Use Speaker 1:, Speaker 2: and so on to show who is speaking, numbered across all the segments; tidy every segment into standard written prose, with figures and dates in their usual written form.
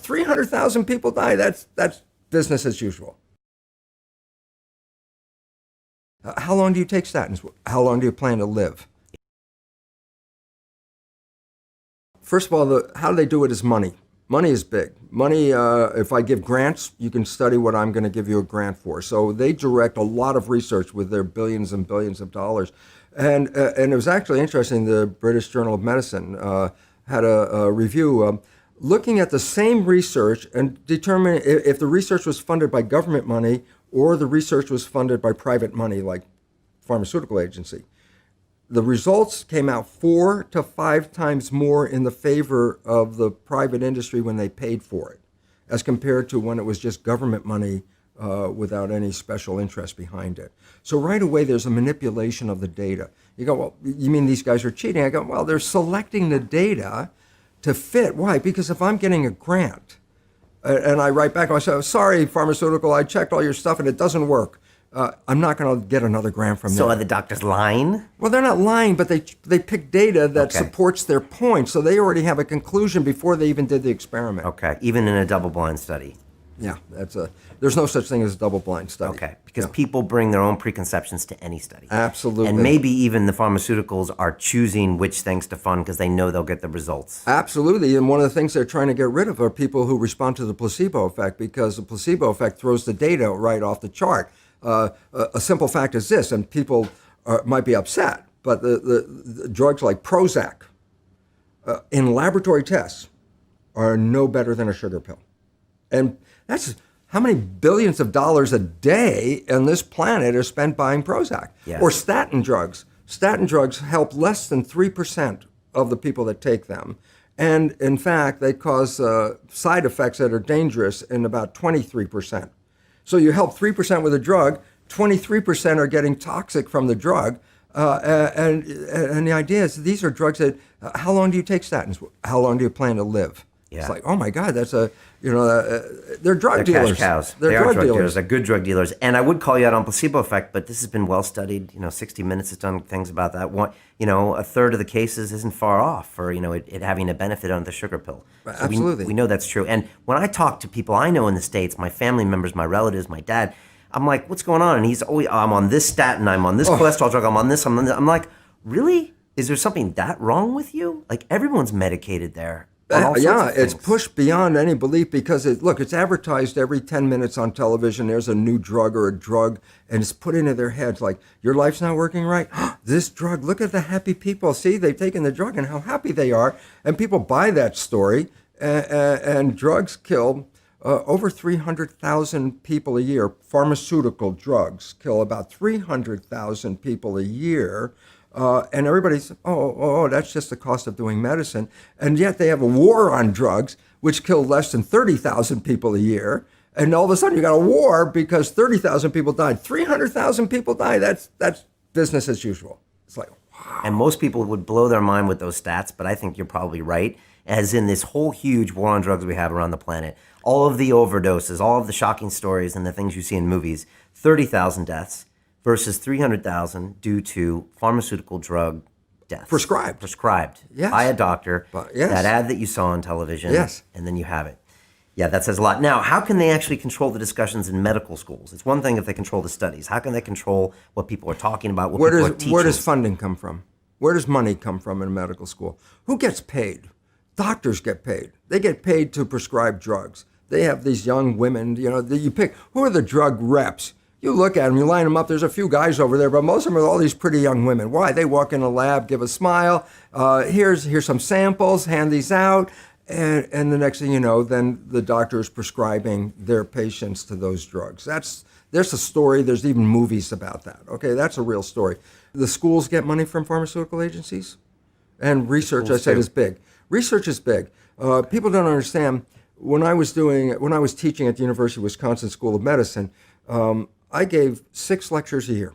Speaker 1: 300,000 people die. That's business as usual. How long do you take statins? How long do you plan to live? First of all, how they do it is money. Money is big. Money, if I give grants, you can study what I'm going to give you a grant for. So they direct a lot of research with their billions and billions of dollars. And it was actually interesting, the British Journal of Medicine had a review looking at the same research and determining if the research was funded by government money or the research was funded by private money like pharmaceutical agency. The results came out 4 to 5 times more in the favor of the private industry when they paid for it, as compared to when it was just government money without any special interest behind it. So right away, there's a manipulation of the data. You go, well, you mean these guys are cheating? I go, well, they're selecting the data to fit. Why? Because if I'm getting a grant and I write back, I say, sorry, pharmaceutical, I checked all your stuff and it doesn't work. I'm not going to get another grant from them.
Speaker 2: So are the doctors lying?
Speaker 1: Well, they're not lying, but they pick data that supports their point. So they already have a conclusion before they even did the experiment.
Speaker 2: Okay, even in a double-blind study.
Speaker 1: Yeah, there's no such thing as a double-blind study.
Speaker 2: Okay, because people bring their own preconceptions to any study.
Speaker 1: Absolutely.
Speaker 2: And maybe even the pharmaceuticals are choosing which things to fund because they know they'll get the results.
Speaker 1: Absolutely, and one of the things they're trying to get rid of are people who respond to the placebo effect, because the placebo effect throws the data right off the chart. A simple fact is this, and people might be upset, but the drugs like Prozac in laboratory tests are no better than a sugar pill. And that's how many billions of dollars a day on this planet are spent buying Prozac.
Speaker 2: Yes.
Speaker 1: Or statin drugs. Statin drugs help less than 3% of the people that take them. And in fact, they cause side effects that are dangerous in about 23%. So you help 3% with a drug, 23% are getting toxic from the drug. And the idea is these are drugs that, how long do you take statins? How long do you plan to live?
Speaker 2: Yeah.
Speaker 1: It's like, oh my God, that's they're drug dealers.
Speaker 2: Cash cows.
Speaker 1: They're
Speaker 2: they are
Speaker 1: drug dealers.
Speaker 2: They're good drug dealers. And I would call you out on placebo effect, but this has been well studied. 60 Minutes has done things about that. A third of the cases isn't far off for, it having a benefit on the sugar pill. So
Speaker 1: Absolutely.
Speaker 2: We know that's true. And when I talk to people I know in the States, my family members, my relatives, my dad, I'm like, what's going on? And he's always, I'm on this statin, I'm on this cholesterol drug, I'm on this, I'm on this. I'm like, really? Is there something that wrong with you? Like, everyone's medicated there.
Speaker 1: It's pushed beyond any belief because it's advertised every 10 minutes on television. There's a new drug or a drug, and it's put into their heads like, your life's not working right. This drug, look at the happy people. See, they've taken the drug and how happy they are. And people buy that story, and drugs kill over 300,000 people a year. Pharmaceutical drugs kill about 300,000 people a year. And everybody's, that's just the cost of doing medicine. And yet they have a war on drugs, which kill less than 30,000 people a year. And all of a sudden you got a war because 30,000 people died. 300,000 people die. That's business as usual. It's like, wow.
Speaker 2: And most people would blow their mind with those stats, but I think you're probably right. As in this whole huge war on drugs we have around the planet, all of the overdoses, all of the shocking stories and the things you see in movies, 30,000 deaths. Versus 300,000 due to pharmaceutical drug deaths. Prescribed.
Speaker 1: Yes.
Speaker 2: By a doctor.
Speaker 1: Yes.
Speaker 2: That ad that you saw on television.
Speaker 1: Yes.
Speaker 2: And then you have it. Yeah, that says a lot. Now, how can they actually control the discussions in medical schools? It's one thing if they control the studies. How can they control what people are talking about, what people are teaching?
Speaker 1: Where does funding come from? Where does money come from in a medical school? Who gets paid? Doctors get paid. They get paid to prescribe drugs. They have these young women, you pick, who are the drug reps? You look at them, you line them up, there's a few guys over there, but most of them are all these pretty young women. Why? They walk in a lab, give a smile, here's some samples, hand these out, and the next thing you know, then the doctor is prescribing their patients to those drugs. There's a story, there's even movies about that. Okay, that's a real story. The schools get money from pharmaceutical agencies, and research, I said, is big. Research is big. People don't understand, when I was teaching at the University of Wisconsin School of Medicine, I gave 6 lectures a year.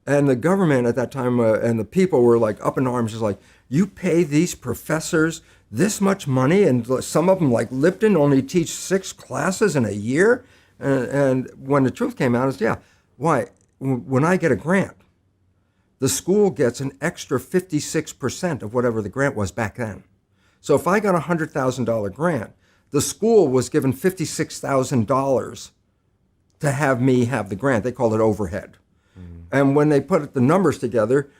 Speaker 1: And the government at that time and the people were like up in arms, just like, you pay these professors this much money, and some of them like Lipton only teach 6 classes in a year? And when the truth came out is, why? When I get a grant, the school gets an extra 56% of whatever the grant was back then. So if I got a $100,000 grant, The school was given $56,000 to have me have the grant. They called it overhead. And when they put the numbers together,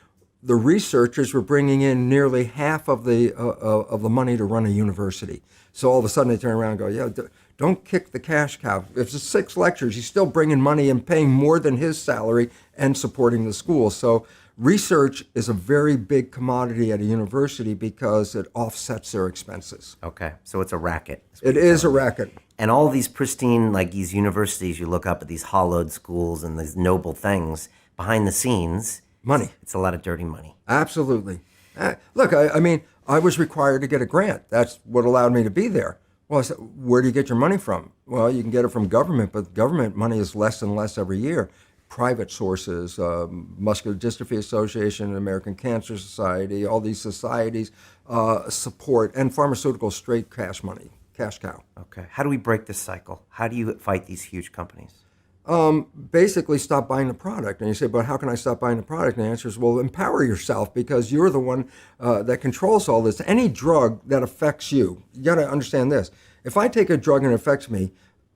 Speaker 1: the researchers were bringing in nearly half of the money to run a university. So all of a sudden they turn around and go, yeah, don't kick the cash cow. If it's 6 lectures, he's still bringing money and paying more than his salary and supporting the school. So research is a very big commodity at a university because it offsets their expenses.
Speaker 2: Okay, so it's a racket.
Speaker 1: It is a racket.
Speaker 2: And all these pristine, like these universities, you look up at these hollowed schools and these noble things, behind the scenes,
Speaker 1: Money.
Speaker 2: it's a lot of dirty money.
Speaker 1: Absolutely. Look, I mean, I was required to get a grant. That's what allowed me to be there. Well, I said, where do you get your money from? Well, you can get it from government, but government money is less and less every year. Private sources, Muscular Dystrophy Association, American Cancer Society, all these societies support, and pharmaceutical straight cash money, cash cow.
Speaker 2: Okay. How do we break this cycle? How do you fight these huge companies?
Speaker 1: Basically stop buying the product. And you say, but how can I stop buying the product? And the answer is, well, empower yourself because you're the one that controls all this. Any drug that affects you, you got to understand this. If I take a drug and it affects me,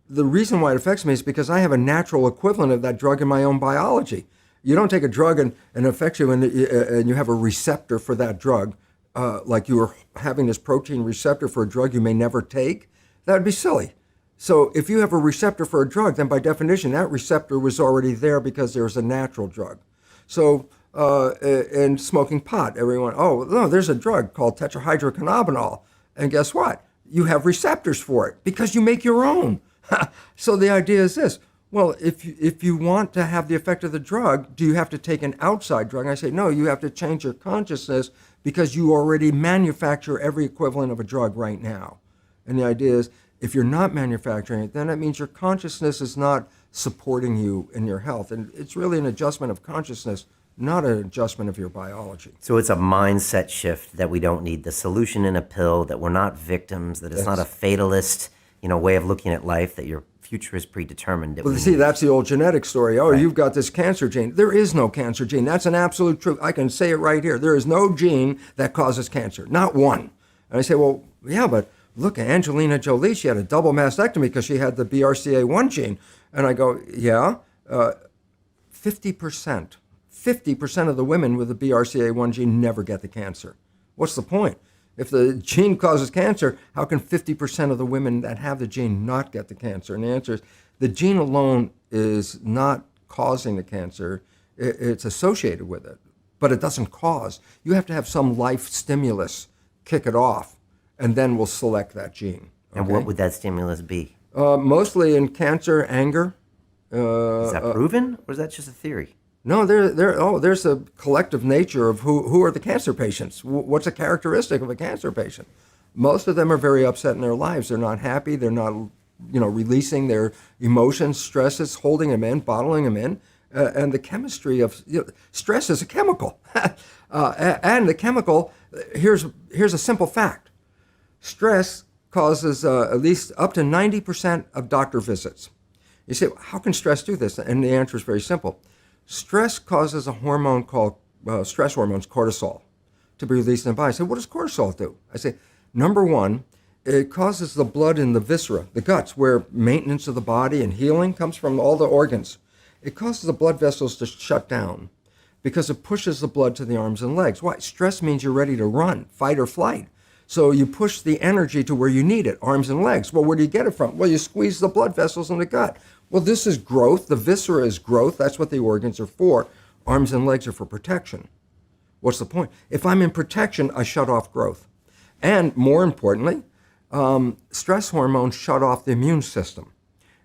Speaker 1: the reason why it affects me is because I have a natural equivalent of that drug in my own biology. You don't take a drug and it affects you and you have a receptor for that drug, like you are having this protein receptor for a drug you may never take. That would be silly. So if you have a receptor for a drug, then by definition, that receptor was already there because there's a natural drug. So in smoking pot, everyone, oh, no, there's a drug called tetrahydrocannabinol. And guess what? You have receptors for it because you make your own. So the idea is this. Well, if you want to have the effect of the drug, do you have to take an outside drug? And I say, no, you have to change your consciousness because you already manufacture every equivalent of a drug right now. And the idea is, if you're not manufacturing it, then that means your consciousness is not supporting you in your health. And it's really an adjustment of consciousness, not an adjustment of your biology.
Speaker 2: So it's a mindset shift that we don't need the solution in a pill, that we're not victims, that it's not a fatalist, way of looking at life, that your future is predetermined.
Speaker 1: Well, see, that's the old genetic story. Oh, right. You've got this cancer gene. There is no cancer gene. That's an absolute truth. I can say it right here. There is no gene that causes cancer, not one. And I say, well, yeah, but look, Angelina Jolie, she had a double mastectomy because she had the BRCA1 gene. And I go, yeah, 50% of the women with the BRCA1 gene never get the cancer. What's the point? If the gene causes cancer, how can 50% of the women that have the gene not get the cancer? And the answer is the gene alone is not causing the cancer. It's associated with it, but it doesn't cause. You have to have some life stimulus kick it off, and then we'll select that gene. Okay?
Speaker 2: And what would that stimulus be?
Speaker 1: Mostly in cancer, anger.
Speaker 2: Is that proven, or is that just a theory?
Speaker 1: No, there's a collective nature of who are the cancer patients. What's a characteristic of a cancer patient? Most of them are very upset in their lives. They're not happy. They're not, releasing their emotions, stresses, holding them in, bottling them in. And the chemistry of stress is a chemical. And the chemical, here's a simple fact. Stress causes at least up to 90% of doctor visits. You say, how can stress do this? And the answer is very simple. Stress causes a hormone called stress hormones, cortisol, to be released in the body. I say, what does cortisol do? I say, number one, it causes the blood in the viscera, the guts, where maintenance of the body and healing comes from all the organs. It causes the blood vessels to shut down because it pushes the blood to the arms and legs. Why? Stress means you're ready to run, fight or flight. So you push the energy to where you need it, arms and legs. Well, where do you get it from? Well, you squeeze the blood vessels in the gut. Well, this is growth. The viscera is growth. That's what the organs are for. Arms and legs are for protection. What's the point? If I'm in protection, I shut off growth. And more importantly, stress hormones shut off the immune system.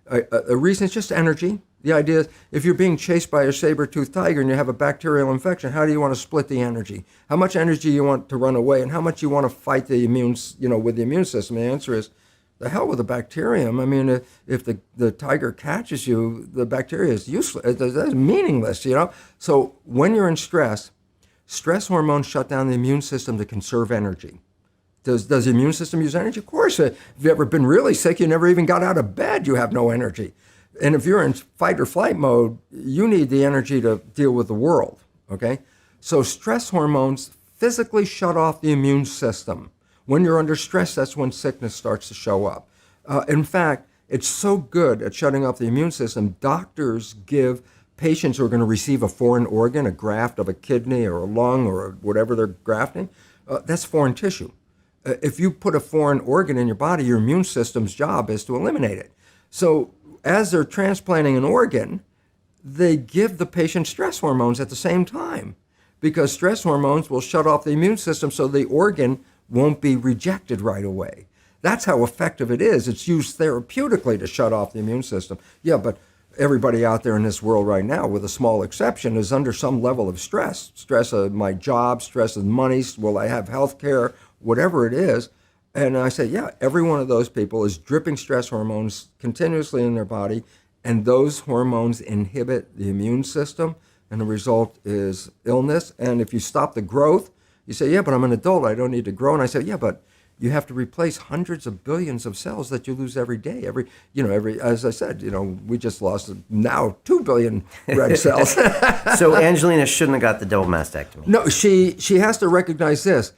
Speaker 1: The reason is just energy. The idea is if you're being chased by a saber-toothed tiger and you have a bacterial infection, how do you want to split the energy? How much energy you want to run away and how much you want to fight the with the immune system? The answer is, the hell with the bacterium. I mean, if the tiger catches you, the bacteria is useless. It's meaningless, So when you're in stress hormones shut down the immune system to conserve energy. Does the immune system use energy? Of course. If you've ever been really sick, you never even got out of bed, you have no energy. And if you're in fight or flight mode, you need the energy to deal with the world, okay? So stress hormones physically shut off the immune system. When you're under stress, that's when sickness starts to show up. In fact, it's so good at shutting off the immune system, doctors give patients who are going to receive a foreign organ, a graft of a kidney or a lung or whatever they're grafting, that's foreign tissue. If you put a foreign organ in your body, your immune system's job is to eliminate it. So as they're transplanting an organ, they give the patient stress hormones at the same time because stress hormones will shut off the immune system so the organ won't be rejected right away. That's how effective it is. It's used therapeutically to shut off the immune system. Yeah, but everybody out there in this world right now, with a small exception, is under some level of stress. Stress of my job, stress of money, will I have health care, whatever it is. And I say, yeah, every one of those people is dripping stress hormones continuously in their body, and those hormones inhibit the immune system, and the result is illness. And if you stop the growth, you say, yeah, but I'm an adult, I don't need to grow. And I say, yeah, but you have to replace hundreds of billions of cells that you lose every day. As I said, we just lost now 2 billion red cells.
Speaker 2: So Angelina shouldn't have got the double mastectomy.
Speaker 1: No, she has to recognize this.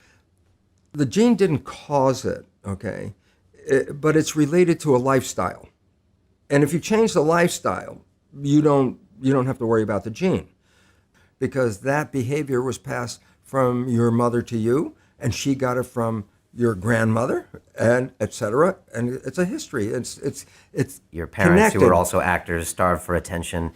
Speaker 1: The gene didn't cause it, okay? But it's related to a lifestyle. And if you change the lifestyle, you don't have to worry about the gene, because that behavior was passed from your mother to you, and she got it from your grandmother, and et cetera. And it's a history. It's
Speaker 2: your parents
Speaker 1: connected.
Speaker 2: who were also actors, starved for attention.